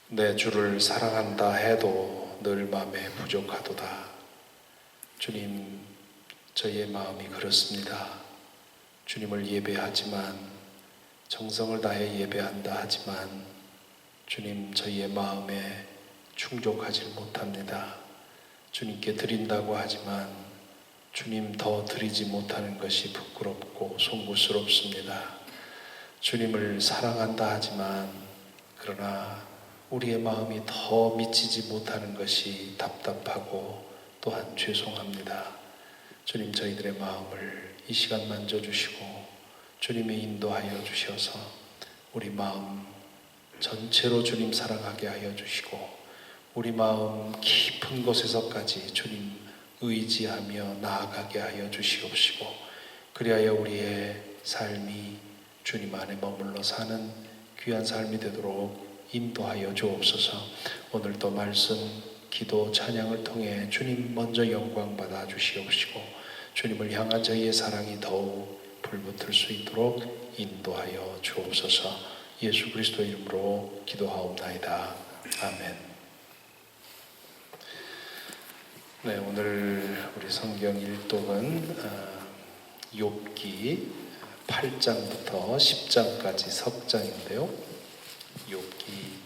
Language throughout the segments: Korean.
내 주를 사랑한다 해도 늘 마음에 부족하도다. 주님, 저희의 마음이 그렇습니다. 주님을 예배하지만, 정성을 다해 예배한다 하지만 주님, 저희의 마음에 충족하지 못합니다. 주님께 드린다고 하지만 주님 더 드리지 못하는 것이 부끄럽고 송구스럽습니다. 주님을 사랑한다 하지만 그러나 우리의 마음이 더 미치지 못하는 것이 답답하고 또한 죄송합니다. 주님, 저희들의 마음을 이 시간 만져주시고 주님의 인도하여 주셔서 우리 마음 전체로 주님 사랑하게 하여 주시고 우리 마음 깊은 곳에서까지 주님 의지하며 나아가게 하여 주시옵시고 그리하여 우리의 삶이 주님 안에 머물러 사는 귀한 삶이 되도록 인도하여 주옵소서. 오늘도 말씀, 기도, 찬양을 통해 주님 먼저 영광 받아 주시옵시고 주님을 향한 저희의 사랑이 더욱 불붙을 수 있도록 인도하여 주옵소서. 예수 그리스도의 이름으로 기도하옵나이다. 아멘. 네, 오늘 우리 성경 일독은 욥기 8장부터 10장까지 석장인데요. 욥기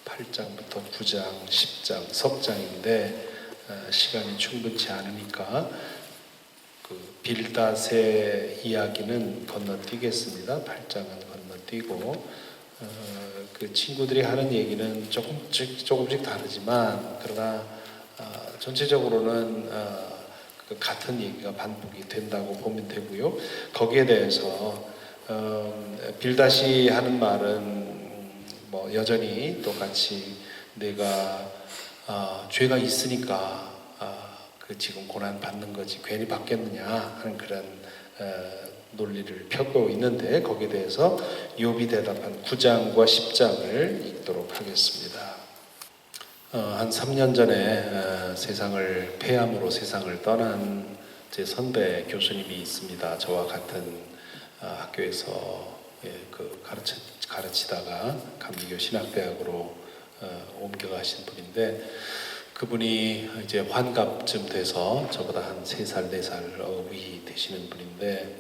8장부터 9장, 10장, 석장인데 시간이 충분치 않으니까 빌닷의 이야기는 건너뛰겠습니다. 8장은 건너뛰고 그 친구들이 하는 얘기는 조금씩 다르지만 그러나 전체적으로는 같은 얘기가 반복이 된다고 보면 되고요. 거기에 대해서 빌닷이 하는 말은 뭐 여전히 똑같이 내가 죄가 있으니까 그 지금 고난 받는 거지 괜히 받겠느냐 하는 그런 논리를 펴고 있는데 거기에 대해서 욥이 대답한 9장과 10장을 읽도록 하겠습니다. 한 3년 전에 세상을 폐암으로 세상을 떠난 제 선배 교수님이 있습니다. 저와 같은 학교에서 가르치다가 감리교 신학대학으로 옮겨가신 분인데 그분이 이제 환갑쯤 돼서 저보다 한 3살, 4살 위 되시는 분인데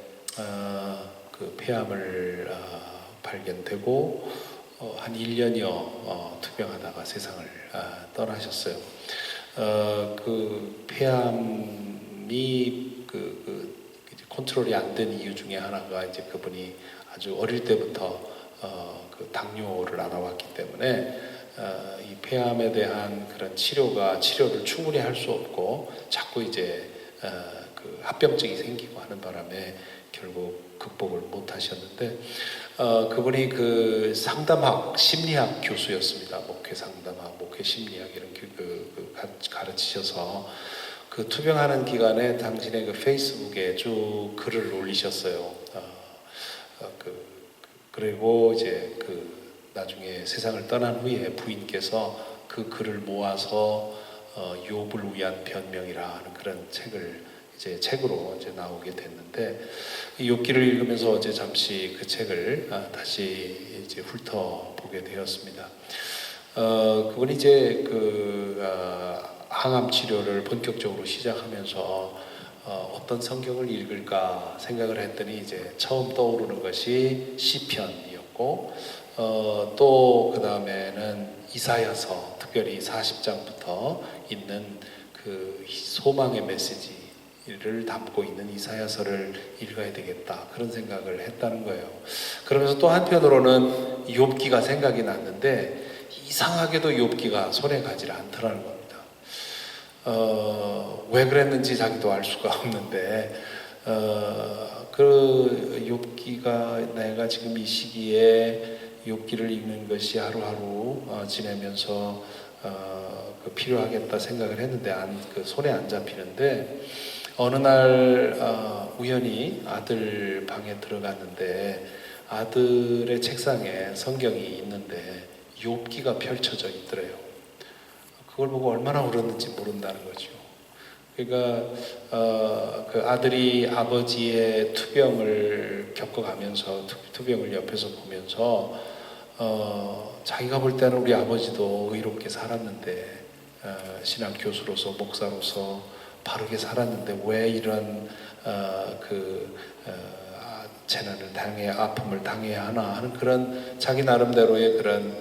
그 폐암을 발견되고 한 1년여 투병하다가 세상을 떠나셨어요. 그 폐암이 컨트롤이 안 된 이유 중에 하나가 이제 그분이 아주 어릴 때부터 그 당뇨를 알아왔기 때문에 이 폐암에 대한 그런 치료를 충분히 할 수 없고 자꾸 이제 그 합병증이 생기고 하는 바람에 결국 극복을 못 하셨는데 그분이 그 상담학, 심리학 교수였습니다. 목회 상담학, 목회 심리학 이런 가르치셔서 그 투병하는 기간에 당신의 그 페이스북에 쭉 글을 올리셨어요. 그리고 이제 나중에 세상을 떠난 후에 부인께서 그 글을 모아서 욥을 위한 변명이라는 그런 책을 이제 책으로 이제 나오게 됐는데 이 욥기를 읽으면서 어제 잠시 그 책을 다시 이제 훑어 보게 되었습니다. 그분이 이제 항암 치료를 본격적으로 시작하면서 어떤 성경을 읽을까 생각을 했더니 이제 처음 떠오르는 것이 시편이었고 또 그 다음에는 이사야서, 특별히 40장부터 있는 그 소망의 메시지를 담고 있는 이사야서를 읽어야 되겠다 그런 생각을 했다는 거예요. 그러면서 또 한편으로는 욥기가 생각이 났는데 이상하게도 욥기가 손에 가지 않더라는 겁니다. 왜 그랬는지 자기도 알 수가 없는데 그 욥기가 내가 지금 이 시기에 욥기를 읽는 것이 하루하루 지내면서 필요하겠다 생각을 했는데 손에 안 잡히는데 어느 날 우연히 아들 방에 들어갔는데 아들의 책상에 성경이 있는데 욥기가 펼쳐져 있더래요. 그걸 보고 얼마나 울었는지 모른다는 거죠. 그러니까 그 아들이 아버지의 투병을 겪어가면서 투병을 옆에서 보면서 자기가 볼 때는 우리 아버지도 의롭게 살았는데 신학 교수로서 목사로서 바르게 살았는데 왜 이런 재난을 아픔을 당해야 하나 하는 그런 자기 나름대로의 그런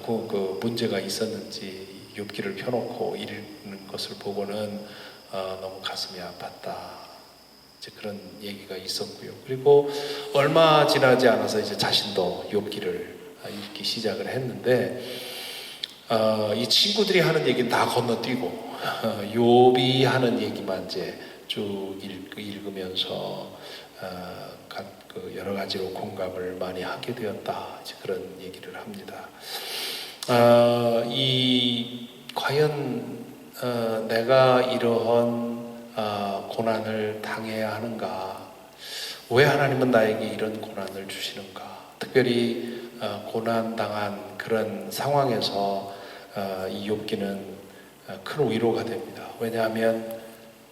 그 문제가 있었는지 욥기를 펴놓고 읽는 것을 보고는 너무 가슴이 아팠다. 이제 그런 얘기가 있었고요. 그리고 얼마 지나지 않아서 이제 자신도 욥기를 읽기 시작을 했는데 이 친구들이 하는 얘기는 다 건너뛰고 욥이 하는 얘기만 이제 쭉 읽으면서 여러 가지로 공감을 많이 하게 되었다. 이제 그런 얘기를 합니다. 과연 내가 이러한 고난을 당해야 하는가? 왜 하나님은 나에게 이런 고난을 주시는가? 특별히 고난당한 그런 상황에서 이 욥기는 큰 위로가 됩니다. 왜냐하면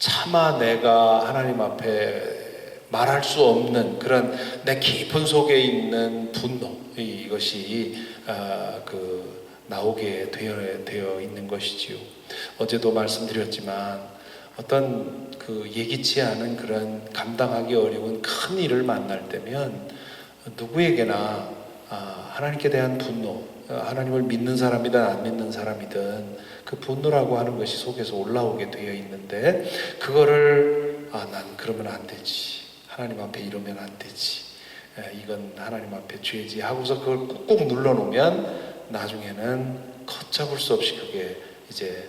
차마 내가 하나님 앞에 말할 수 없는 그런 내 깊은 속에 있는 분노, 이것이 나오게 되어 있는 것이지요. 어제도 말씀드렸지만 어떤 예기치 않은 그런 감당하기 어려운 큰 일을 만날 때면 누구에게나 하나님께 대한 분노, 하나님을 믿는 사람이든 안 믿는 사람이든 그 분노라고 하는 것이 속에서 올라오게 되어 있는데 그거를 난 그러면 안 되지, 하나님 앞에 이러면 안 되지, 이건 하나님 앞에 죄지 하고서 그걸 꾹꾹 눌러놓으면 나중에는 걷잡을 수 없이 그게 이제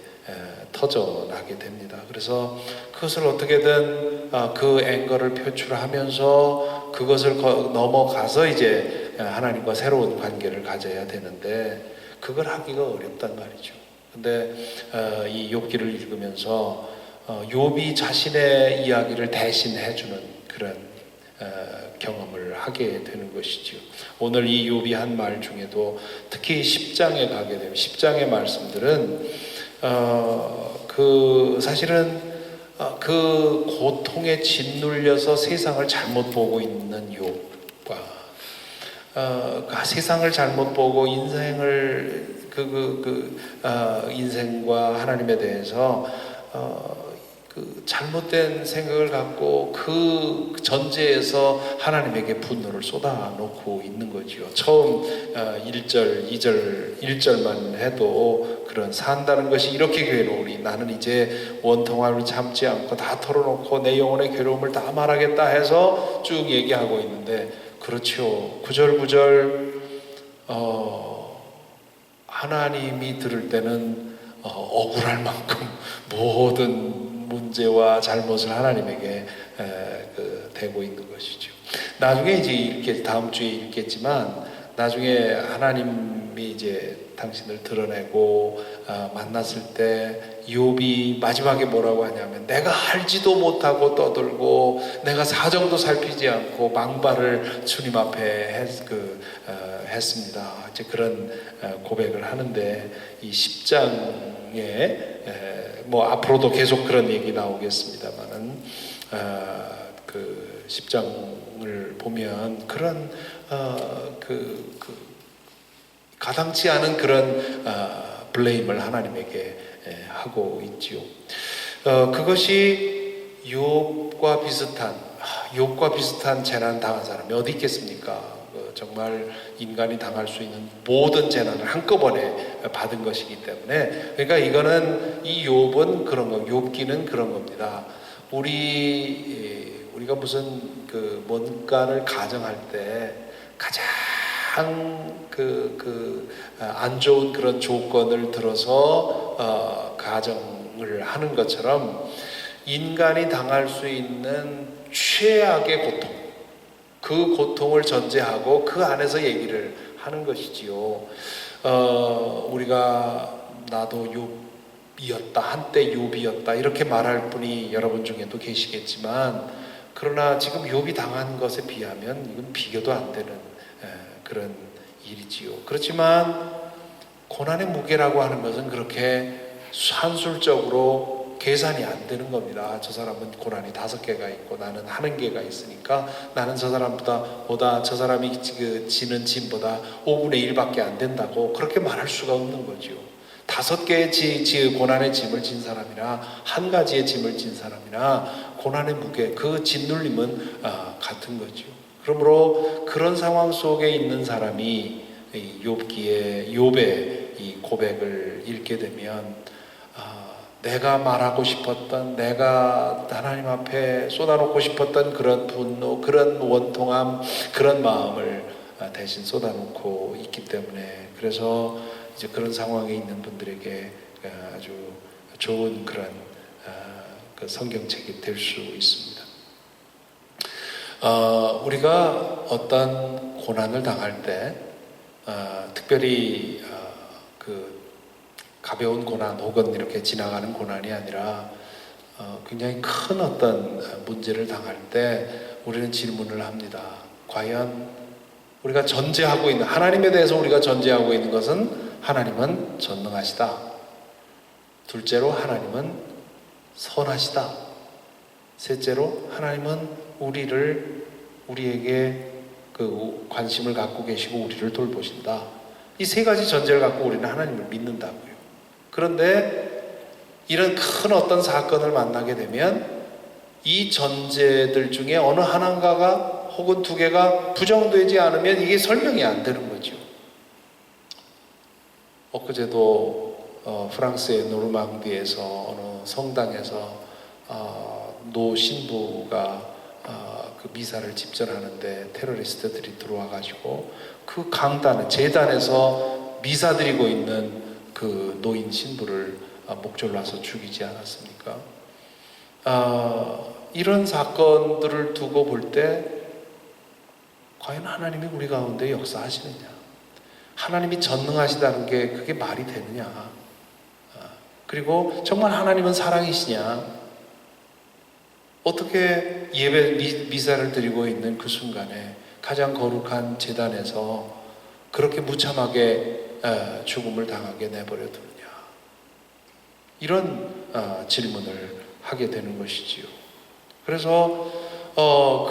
터져나게 됩니다. 그래서 그것을 어떻게든 그 앵거를 표출하면서 그것을 넘어가서 이제 하나님과 새로운 관계를 가져야 되는데 그걸 하기가 어렵단 말이죠. 근데 이 욥기를 읽으면서 욥이 자신의 이야기를 대신 해주는 그런 경험을 하게 되는 것이죠. 오늘 이 욥이 한 말 중에도 특히 10장에 가게 되면 10장의 말씀들은 사실은 그 고통에 짓눌려서 세상을 잘못 보고 있는 욥과 세상을 잘못 보고 인생을 인생과 하나님에 대해서 잘못된 생각을 갖고 그 전제에서 하나님에게 분노를 쏟아놓고 있는 거지요. 처음 1절, 2절, 1절만 해도 그런 산다는 것이 이렇게 괴로우니 나는 이제 원통함을 참지 않고 다 털어놓고 내 영혼의 괴로움을 다 말하겠다 해서 쭉 얘기하고 있는데 그렇죠. 구절구절 하나님이 들을 때는 억울할 만큼 모든 문제와 잘못을 하나님에게 대고 있는 것이죠. 나중에 이제 다음 주에 읽겠지만 나중에 하나님이 이제 당신을 드러내고 만났을 때 욥이 마지막에 뭐라고 하냐면 내가 알지도 못하고 떠들고 내가 사정도 살피지 않고 망발을 주님 앞에 했습니다. 이제 그런 고백을 하는데 이 10장에 앞으로도 계속 그런 얘기 나오겠습니다만은 그 10장을 보면 그런 가당치 않은 그런 블레임을 하나님에게 하고 있지요. 그것이 욥과 비슷한 재난 당한 사람이 어디 있겠습니까? 정말 인간이 당할 수 있는 모든 재난을 한꺼번에 받은 것이기 때문에 그러니까 이거는 이 욥은 그런 거, 욥기는 그런 겁니다. 우리가 무슨 뭔가를 가정할 때 가장 안 좋은 그런 조건을 들어서 가정을 하는 것처럼 인간이 당할 수 있는 최악의 고통, 그 고통을 전제하고 그 안에서 얘기를 하는 것이지요. 우리가 나도 욥이었다, 한때 욥이었다 이렇게 말할 분이 여러분 중에도 계시겠지만 그러나 지금 욥이 당한 것에 비하면 이건 비교도 안 되는 그런 일이지요. 그렇지만 고난의 무게라고 하는 것은 그렇게 산술적으로 계산이 안 되는 겁니다. 저 사람은 고난이 5개가 있고 나는 1개가 있으니까 나는 저 사람보다 저 사람이 지는 짐보다 5분의 1밖에 안 된다고 그렇게 말할 수가 없는 거죠. 5개의 고난의 짐을 진 사람이나 1가지의 짐을 진 사람이나 고난의 무게, 그 짓눌림은 같은 거죠. 그러므로 그런 상황 속에 있는 사람이 욥의 이 고백을 읽게 되면 내가 말하고 싶었던, 내가 하나님 앞에 쏟아놓고 싶었던 그런 분노, 그런 원통함, 그런 마음을 대신 쏟아놓고 있기 때문에, 그래서 이제 그런 상황에 있는 분들에게 아주 좋은 그런 그 성경책이 될 수 있습니다. 우리가 어떤 고난을 당할 때 특별히 그 가벼운 고난 혹은 이렇게 지나가는 고난이 아니라 굉장히 큰 어떤 문제를 당할 때 우리는 질문을 합니다. 과연 우리가 전제하고 있는, 하나님에 대해서 우리가 전제하고 있는 것은 하나님은 전능하시다. 둘째로 하나님은 선하시다. 셋째로 하나님은 우리에게 그 관심을 갖고 계시고 우리를 돌보신다. 이 3가지 전제를 갖고 우리는 하나님을 믿는다고요. 그런데 이런 큰 어떤 사건을 만나게 되면 이 전제들 중에 어느 하나인가가 혹은 2개가 부정되지 않으면 이게 설명이 안 되는 거죠. 엊그제도 프랑스의 노르망디에서 어느 성당에서 노 신부가 그 미사를 집전하는데 테러리스트들이 들어와가지고 그 강단, 제단에서 미사 드리고 있는 그 노인 신부를 목졸라서 죽이지 않았습니까? 이런 사건들을 두고 볼 때 과연 하나님이 우리 가운데 역사하시느냐? 하나님이 전능하시다는 게 그게 말이 되느냐? 그리고 정말 하나님은 사랑이시냐? 어떻게 예배 미사를 드리고 있는 그 순간에 가장 거룩한 제단에서 그렇게 무참하게 죽음을 당하게 내버려 두느냐? 이런 질문을 하게 되는 것이지요. 그래서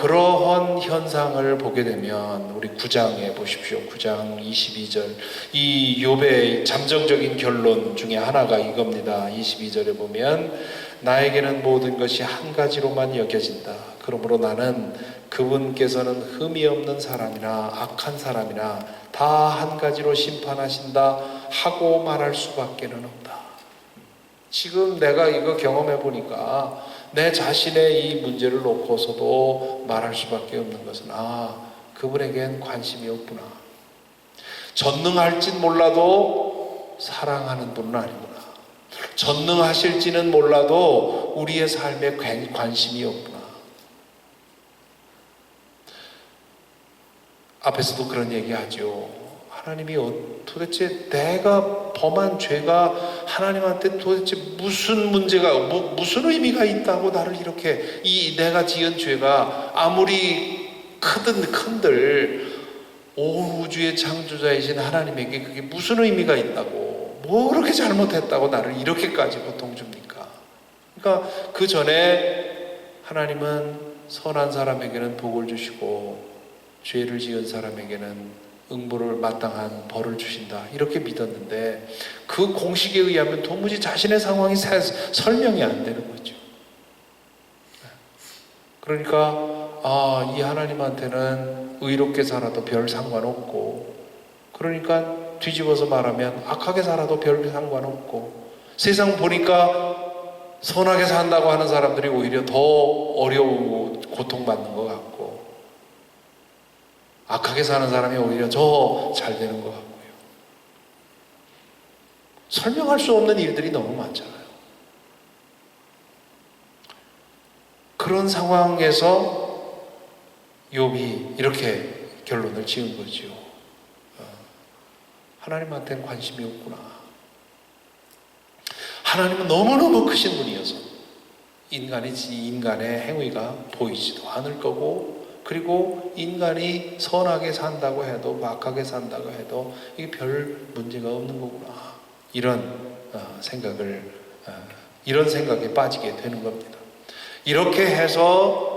그러한 현상을 보게 되면 우리 9장에 보십시오. 9장 22절, 이 욥의 잠정적인 결론 중에 하나가 이겁니다. 22절에 보면 나에게는 모든 것이 한 가지로만 여겨진다. 그러므로 나는 그분께서는 흠이 없는 사람이나 악한 사람이나 다 한 가지로 심판하신다 하고 말할 수밖에는 없다. 지금 내가 이거 경험해 보니까 내 자신의 이 문제를 놓고서도 말할 수밖에 없는 것은 그분에겐 관심이 없구나. 전능할진 몰라도 사랑하는 분은 아니구나. 전능하실지는 몰라도 우리의 삶에 관심이 없구나. 앞에서도 그런 얘기하죠. 하나님이 도대체 내가 범한 죄가 하나님한테 도대체 무슨 문제가, 무슨 의미가 있다고 나를 이렇게, 내가 지은 죄가 아무리 크든 큰들 온 우주의 창조자이신 하나님에게 그게 무슨 의미가 있다고, 뭐 그렇게 잘못했다고 나를 이렇게까지 고통 줍니까? 그러니까 그 전에 하나님은 선한 사람에게는 복을 주시고 죄를 지은 사람에게는 응보를 마땅한 벌을 주신다, 이렇게 믿었는데 그 공식에 의하면 도무지 자신의 상황이 설명이 안 되는 거죠. 그러니까 이 하나님한테는 의롭게 살아도 별 상관없고, 그러니까 뒤집어서 말하면 악하게 살아도 별 상관없고, 세상 보니까 선하게 산다고 하는 사람들이 오히려 더 어려우고 고통받는 것 같고, 악하게 사는 사람이 오히려 더 잘 되는 것 같고요. 설명할 수 없는 일들이 너무 많잖아요. 그런 상황에서 욥이 이렇게 결론을 지은 거죠. 하나님한테는 관심이 없구나. 하나님은 너무너무 크신 분이어서 인간의 행위가 보이지도 않을 거고, 그리고 인간이 선하게 산다고 해도 악하게 산다고 해도 이게 별 문제가 없는 거구나, 이런 생각을 이런 생각에 빠지게 되는 겁니다. 이렇게 해서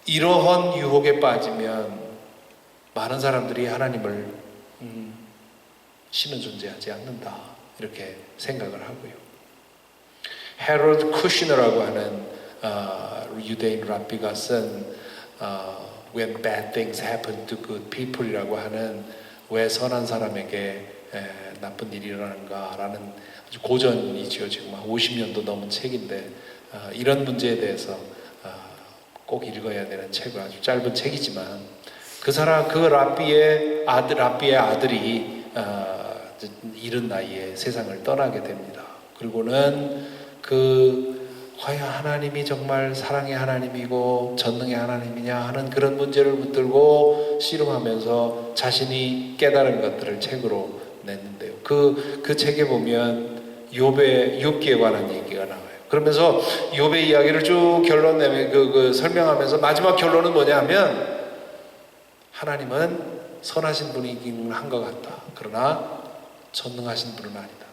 이러한 유혹에 빠지면 많은 사람들이 하나님을 신은 존재하지 않는다 이렇게 생각을 하고요. 헤럴드 쿠시너라고 하는 유대인 랍비가 쓴 When Bad Things Happen to Good People이라고 하는 왜 선한 사람에게 나쁜 일이 일어나는가라는 아주 고전이지요. 지금 한 50년도 넘은 책인데 이런 문제에 대해서 꼭 읽어야 되는 책을 아주 짧은 책이지만 그 랍비의 아들이 이른 나이에 세상을 떠나게 됩니다. 그리고는 과연 하나님이 정말 사랑의 하나님이고 전능의 하나님이냐 하는 그런 문제를 붙들고 씨름하면서 자신이 깨달은 것들을 책으로 냈는데요. 그 책에 보면 욥기에 관한 얘기가 나와요. 그러면서 욥의 이야기를 쭉 결론 내면 설명하면서 마지막 결론은 뭐냐면 하나님은 선하신 분이긴 한 것 같다. 그러나 전능하신 분은 아니다.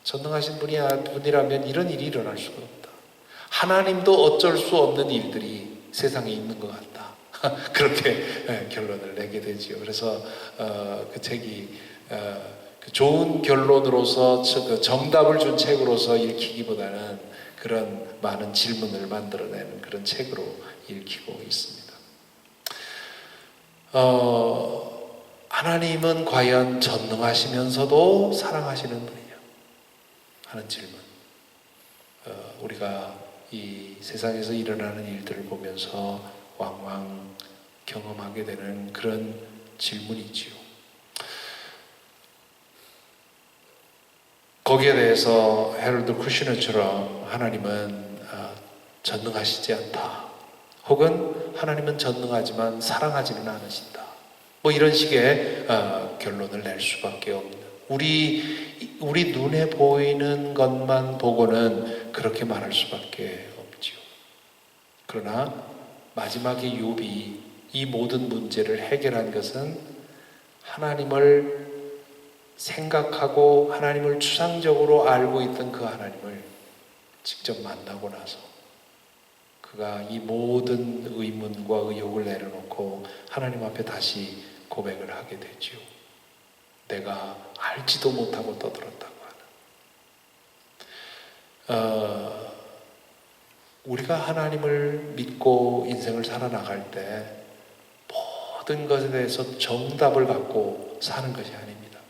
전능하신 분이라면 이런 일이 일어날 수가 없다. 하나님도 어쩔 수 없는 일들이 세상에 있는 것 같다. 그렇게 결론을 내게 되지요. 그래서 그 책이 좋은 결론으로서 정답을 준 책으로서 읽히기보다는 그런 많은 질문을 만들어내는 그런 책으로 읽히고 있습니다. 하나님은 과연 전능하시면서도 사랑하시는 분이냐 하는 질문. 우리가 이 세상에서 일어나는 일들을 보면서 왕왕 경험하게 되는 그런 질문이지요. 거기에 대해서 헤럴드 쿠시너처럼 하나님은 전능하시지 않다. 혹은 하나님은 전능하지만 사랑하지는 않으신다. 뭐 이런 식의 결론을 낼 수밖에 없는. 우리 눈에 보이는 것만 보고는 그렇게 말할 수밖에 없지요. 그러나 마지막에 욥이 이 모든 문제를 해결한 것은 하나님을 생각하고 하나님을 추상적으로 알고 있던 그 하나님을 직접 만나고 나서 그가 이 모든 의문과 의혹을 내려놓고 하나님 앞에 다시 고백을 하게 되지요. 내가 알지도 못하고 떠들었다고 하는. 우리가 하나님을 믿고 인생을 살아나갈 때 모든 것에 대해서 정답을 갖고 사는 것이 아닙니다.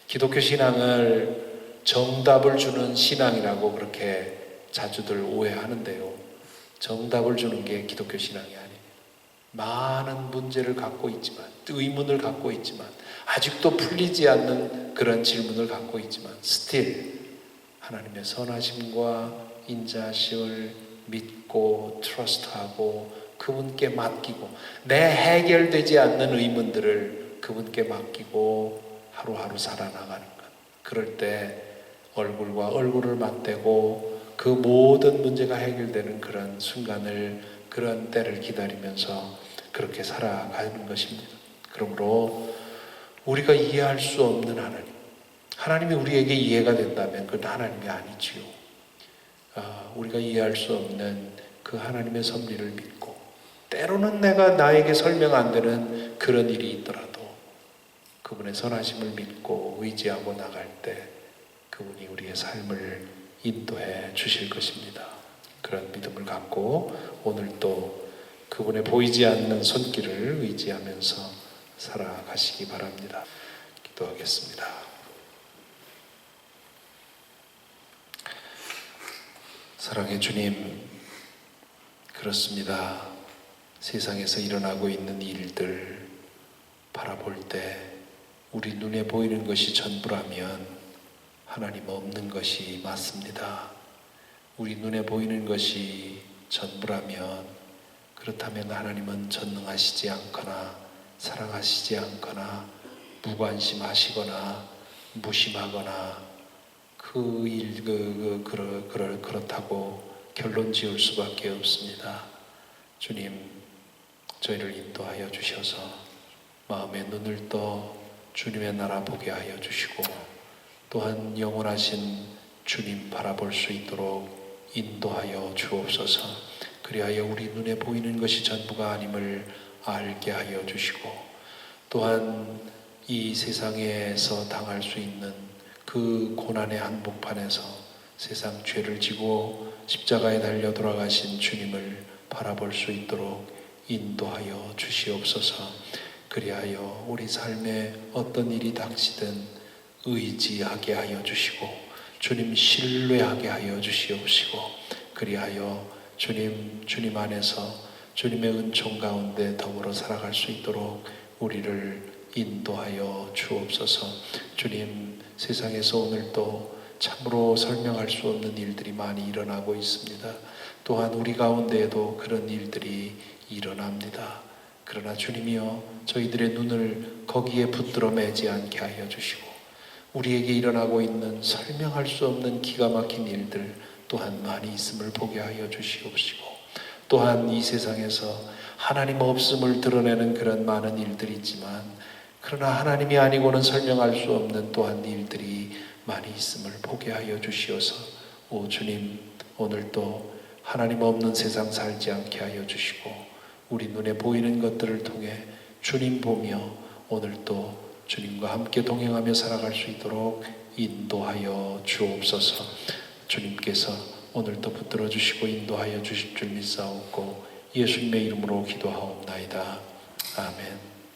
기독교 신앙을 정답을 주는 신앙이라고 그렇게 자주들 오해하는데요. 정답을 주는 게 기독교 신앙이 아닙니다. 많은 문제를 갖고 있지만, 의문을 갖고 있지만, 아직도 풀리지 않는 그런 질문을 갖고 있지만, still 하나님의 선하심과 인자하심을 믿고 트러스트하고 그분께 맡기고 내 해결되지 않는 의문들을 그분께 맡기고 하루하루 살아나가는 것. 그럴 때 얼굴과 얼굴을 맞대고 그 모든 문제가 해결되는 그런 순간을, 그런 때를 기다리면서 그렇게 살아가는 것입니다. 그러므로 우리가 이해할 수 없는 하나님이 우리에게 이해가 된다면 그건 하나님이 아니지요. 우리가 이해할 수 없는 그 하나님의 섭리를 믿고 때로는 나에게 설명 안 되는 그런 일이 있더라도 그분의 선하심을 믿고 의지하고 나갈 때 그분이 우리의 삶을 인도해 주실 것입니다. 그런 믿음을 갖고 오늘 또 그분의 보이지 않는 손길을 의지하면서 살아가시기 바랍니다. 기도하겠습니다. 사랑의 주님, 그렇습니다. 세상에서 일어나고 있는 일들 바라볼 때 우리 눈에 보이는 것이 전부라면 하나님 없는 것이 맞습니다. 우리 눈에 보이는 것이 전부라면 그렇다면 하나님은 전능하시지 않거나 사랑하시지 않거나 무관심하시거나 무심하거나 그렇다고 결론 지을 수밖에 없습니다. 주님, 저희를 인도하여 주셔서 마음의 눈을 떠 주님의 나라 보게 하여 주시고 또한 영원하신 주님 바라볼 수 있도록 인도하여 주옵소서. 그리하여 우리 눈에 보이는 것이 전부가 아님을 알게 하여 주시고, 또한 이 세상에서 당할 수 있는 그 고난의 한복판에서 세상 죄를 지고 십자가에 달려 돌아가신 주님을 바라볼 수 있도록 인도하여 주시옵소서. 그리하여 우리 삶에 어떤 일이 닥치든 의지하게 하여 주시고 주님 신뢰하게 하여 주시옵시고, 그리하여 주님 안에서 주님의 은총 가운데 더불어 살아갈 수 있도록 우리를 인도하여 주옵소서. 주님, 세상에서 오늘도 참으로 설명할 수 없는 일들이 많이 일어나고 있습니다. 또한 우리 가운데에도 그런 일들이 일어납니다. 그러나 주님이여, 저희들의 눈을 거기에 붙들어 매지 않게 하여 주시고, 우리에게 일어나고 있는 설명할 수 없는 기가 막힌 일들 또한 많이 있음을 보게 하여 주시옵시고, 또한 이 세상에서 하나님 없음을 드러내는 그런 많은 일들이 있지만, 그러나 하나님이 아니고는 설명할 수 없는 또한 일들이 많이 있음을 보게 하여 주시어서, 오 주님, 오늘도 하나님 없는 세상 살지 않게 하여 주시고, 우리 눈에 보이는 것들을 통해 주님 보며 오늘도 주님과 함께 동행하며 살아갈 수 있도록 인도하여 주옵소서. 주님께서 오늘도 붙들어 주시고 인도하여 주실 줄 믿사옵고 예수님의 이름으로 기도하옵나이다. 아멘.